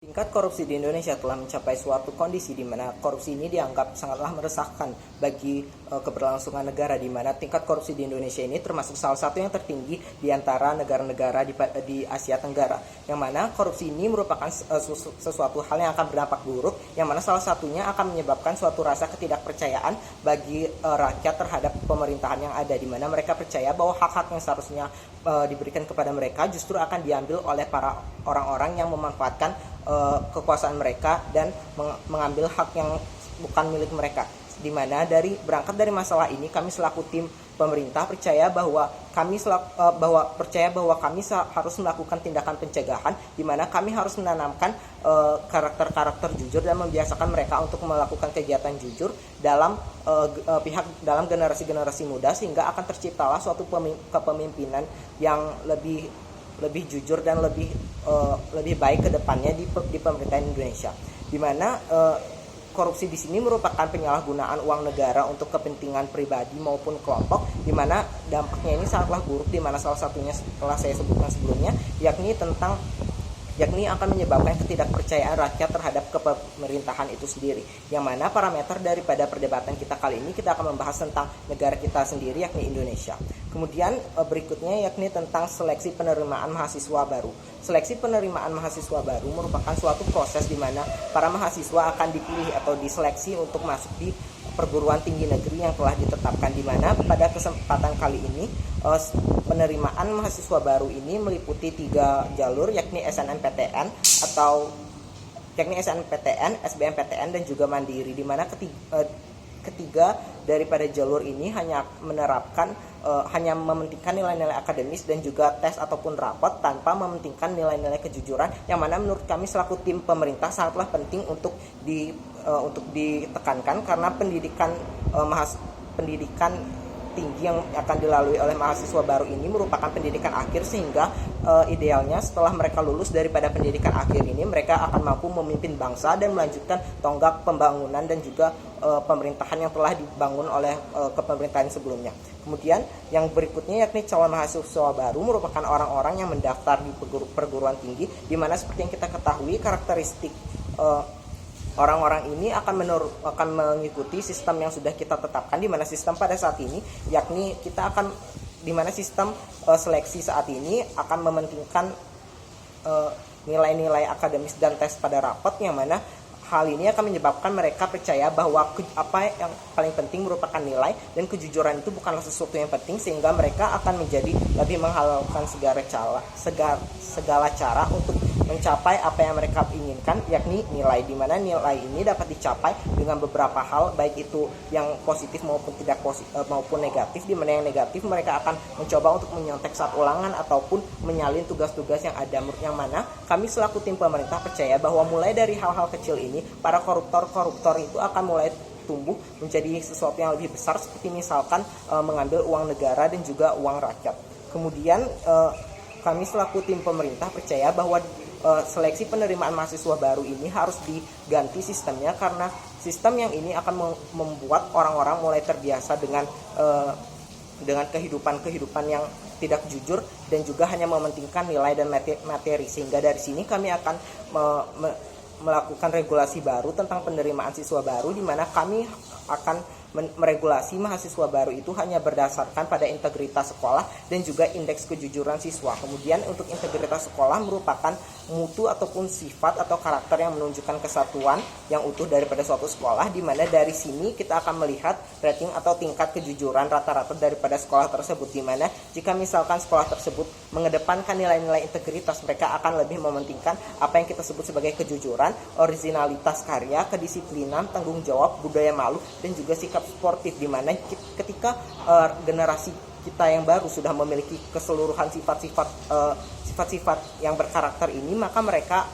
Tingkat korupsi di Indonesia telah mencapai suatu kondisi di mana korupsi ini dianggap sangatlah meresahkan bagi keberlangsungan negara, di mana tingkat korupsi di Indonesia ini termasuk salah satu yang tertinggi di antara negara-negara di Asia Tenggara. Yang mana korupsi ini merupakan sesuatu hal yang akan berdampak buruk, yang mana salah satunya akan menyebabkan suatu rasa ketidakpercayaan bagi rakyat terhadap pemerintahan yang ada, di mana mereka percaya bahwa hak-hak yang seharusnya diberikan kepada mereka justru akan diambil oleh para orang-orang yang memanfaatkan kekuasaan mereka dan mengambil hak yang bukan milik mereka. Di mana berangkat dari masalah ini, kami selaku tim pemerintah percaya bahwa kami harus melakukan tindakan pencegahan, di mana kami harus menanamkan karakter-karakter jujur dan membiasakan mereka untuk melakukan kegiatan jujur dalam dalam generasi-generasi muda, sehingga akan terciptalah suatu kepemimpinan yang lebih jujur dan lebih baik ke depannya di pemerintahan Indonesia. Di mana korupsi di sini merupakan penyalahgunaan uang negara untuk kepentingan pribadi maupun kelompok, di mana dampaknya ini sangatlah buruk, di mana salah satunya setelah saya sebutkan sebelumnya, yakni akan menyebabkan ketidakpercayaan rakyat terhadap kepemerintahan itu sendiri. Yang mana parameter daripada perdebatan kita kali ini, kita akan membahas tentang negara kita sendiri, yakni Indonesia. Kemudian berikutnya yakni tentang seleksi penerimaan mahasiswa baru. Seleksi penerimaan mahasiswa baru merupakan suatu proses di mana para mahasiswa akan dipilih atau diseleksi untuk masuk di perguruan tinggi negeri yang telah ditetapkan, di mana pada kesempatan kali ini penerimaan mahasiswa baru ini meliputi 3 jalur, yakni SNMPTN, SBMPTN dan juga Mandiri, di mana ketiga daripada jalur ini hanya mementingkan nilai-nilai akademis dan juga tes ataupun rapot, tanpa mementingkan nilai-nilai kejujuran, yang mana menurut kami selaku tim pemerintah sangatlah penting untuk ditekankan, karena pendidikan tinggi yang akan dilalui oleh mahasiswa baru ini merupakan pendidikan akhir, sehingga idealnya setelah mereka lulus daripada pendidikan akhir ini, mereka akan mampu memimpin bangsa dan melanjutkan tonggak pembangunan dan juga pemerintahan yang telah dibangun oleh kepemerintahan sebelumnya. Kemudian yang berikutnya yakni calon mahasiswa baru merupakan orang-orang yang mendaftar di perguruan tinggi, di mana seperti yang kita ketahui karakteristik orang-orang ini akan mengikuti sistem yang sudah kita tetapkan, di mana sistem pada saat ini yakni sistem seleksi saat ini akan mementingkan nilai-nilai akademis dan tes pada rapot, yang mana hal ini akan menyebabkan mereka percaya bahwa apa yang paling penting merupakan nilai, dan kejujuran itu bukanlah sesuatu yang penting, sehingga mereka akan menjadi lebih menghalalkan segala cara untuk mencapai apa yang mereka inginkan, yakni nilai, di mana nilai ini dapat dicapai dengan beberapa hal, baik itu yang positif maupun maupun negatif. Di mana yang negatif mereka akan mencoba untuk menyontek saat ulangan ataupun menyalin tugas-tugas yang ada, yang mana kami selaku tim pemerintah percaya bahwa mulai dari hal-hal kecil ini, para koruptor itu akan mulai tumbuh menjadi sesuatu yang lebih besar, seperti misalkan mengambil uang negara dan juga uang rakyat. Kemudian kami selaku tim pemerintah percaya bahwa seleksi penerimaan mahasiswa baru ini harus diganti sistemnya, karena sistem yang ini akan membuat orang-orang mulai terbiasa dengan kehidupan yang tidak jujur dan juga hanya mementingkan nilai dan materi, sehingga dari sini kami akan melakukan regulasi baru tentang penerimaan siswa baru, di mana kami akan meregulasi mahasiswa baru itu hanya berdasarkan pada integritas sekolah dan juga indeks kejujuran siswa. Kemudian untuk integritas sekolah merupakan mutu ataupun sifat atau karakter yang menunjukkan kesatuan yang utuh daripada suatu sekolah, di mana dari sini kita akan melihat rating atau tingkat kejujuran rata-rata daripada sekolah tersebut, di mana jika misalkan sekolah tersebut mengedepankan nilai-nilai integritas, mereka akan lebih mementingkan apa yang kita sebut sebagai kejujuran, originalitas karya, kedisiplinan, tanggung jawab, budaya malu, dan juga sikap sportif, di mana ketika generasi kita yang baru sudah memiliki keseluruhan sifat-sifat yang berkarakter ini, maka mereka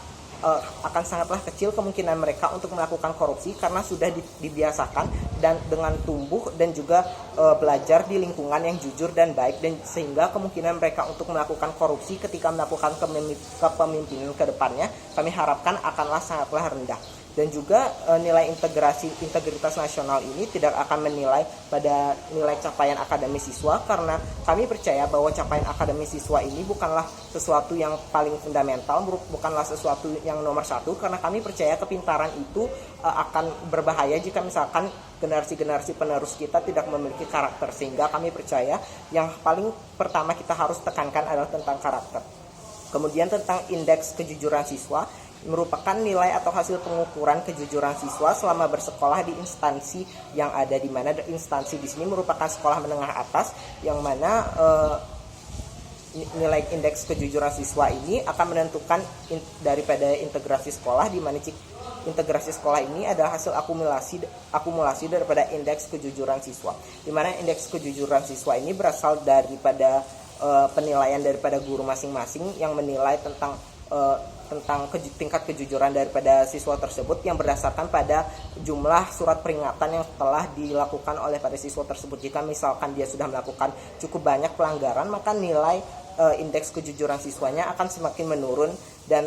akan sangatlah kecil kemungkinan mereka untuk melakukan korupsi, karena sudah dibiasakan dan dengan tumbuh dan juga belajar di lingkungan yang jujur dan baik, dan sehingga kemungkinan mereka untuk melakukan korupsi ketika melakukan kepemimpinan ke depannya kami harapkan akanlah sangatlah rendah. Dan juga nilai integritas nasional ini tidak akan menilai pada nilai capaian akademis siswa, karena kami percaya bahwa capaian akademis siswa ini bukanlah sesuatu yang paling fundamental, bukanlah sesuatu yang nomor satu, karena kami percaya kepintaran itu akan berbahaya jika misalkan generasi-generasi penerus kita tidak memiliki karakter, sehingga kami percaya yang paling pertama kita harus tekankan adalah tentang karakter. Kemudian tentang indeks kejujuran siswa, merupakan nilai atau hasil pengukuran kejujuran siswa selama bersekolah di instansi yang ada, di mana instansi di sini merupakan sekolah menengah atas, yang mana nilai indeks kejujuran siswa ini akan menentukan daripada integrasi sekolah, di mana integrasi sekolah ini adalah hasil akumulasi daripada indeks kejujuran siswa, di mana indeks kejujuran siswa ini berasal daripada penilaian daripada guru masing-masing yang menilai tentang tingkat kejujuran daripada siswa tersebut, yang berdasarkan pada jumlah surat peringatan yang telah dilakukan oleh pada siswa tersebut. Jika misalkan dia sudah melakukan cukup banyak pelanggaran, maka nilai indeks kejujuran siswanya akan semakin menurun, dan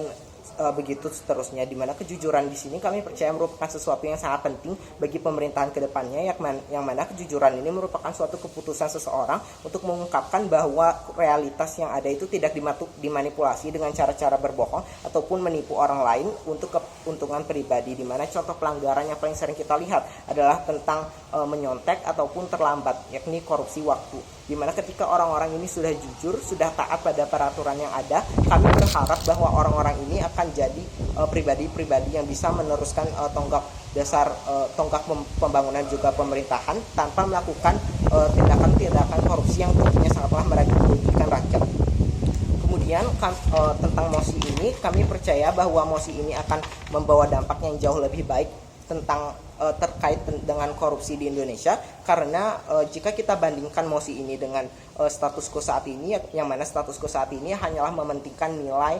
begitu seterusnya, di mana kejujuran di sini kami percaya merupakan sesuatu yang sangat penting bagi pemerintahan ke depannya, yang mana kejujuran ini merupakan suatu keputusan seseorang untuk mengungkapkan bahwa realitas yang ada itu tidak dimanipulasi dengan cara-cara berbohong ataupun menipu orang lain untuk keuntungan pribadi, di mana contoh pelanggaran yang paling sering kita lihat adalah tentang menyontek ataupun terlambat, yakni korupsi waktu, di mana ketika orang-orang ini sudah jujur, sudah taat pada peraturan yang ada, kami berharap bahwa orang-orang ini akan jadi pribadi-pribadi yang bisa meneruskan tonggak pembangunan juga pemerintahan tanpa melakukan tindakan-tindakan korupsi yang tentunya sangatlah merugikan rakyat. Kemudian tentang mosi ini, kami percaya bahwa mosi ini akan membawa dampak yang jauh lebih baik tentang terkait dengan korupsi di Indonesia, karena jika kita bandingkan mosi ini dengan status quo saat ini, yang mana status quo saat ini hanyalah mementingkan nilai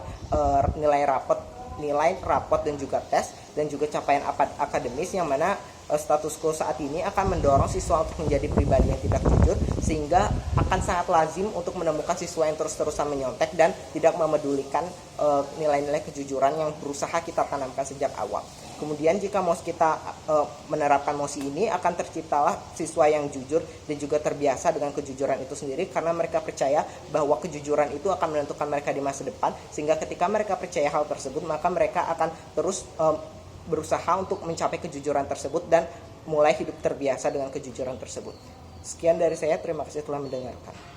rapot dan juga tes dan juga capaian akademis, yang mana status quo saat ini akan mendorong siswa untuk menjadi pribadi yang tidak jujur, sehingga akan sangat lazim untuk menemukan siswa yang terus-terusan menyontek dan tidak memedulikan nilai-nilai kejujuran yang berusaha kita tanamkan sejak awal. Kemudian jika kita menerapkan mosi ini, akan terciptalah siswa yang jujur dan juga terbiasa dengan kejujuran itu sendiri, karena mereka percaya bahwa kejujuran itu akan menentukan mereka di masa depan, sehingga ketika mereka percaya hal tersebut, maka mereka akan terus berusaha untuk mencapai kejujuran tersebut dan mulai hidup terbiasa dengan kejujuran tersebut. Sekian dari saya, terima kasih telah mendengarkan.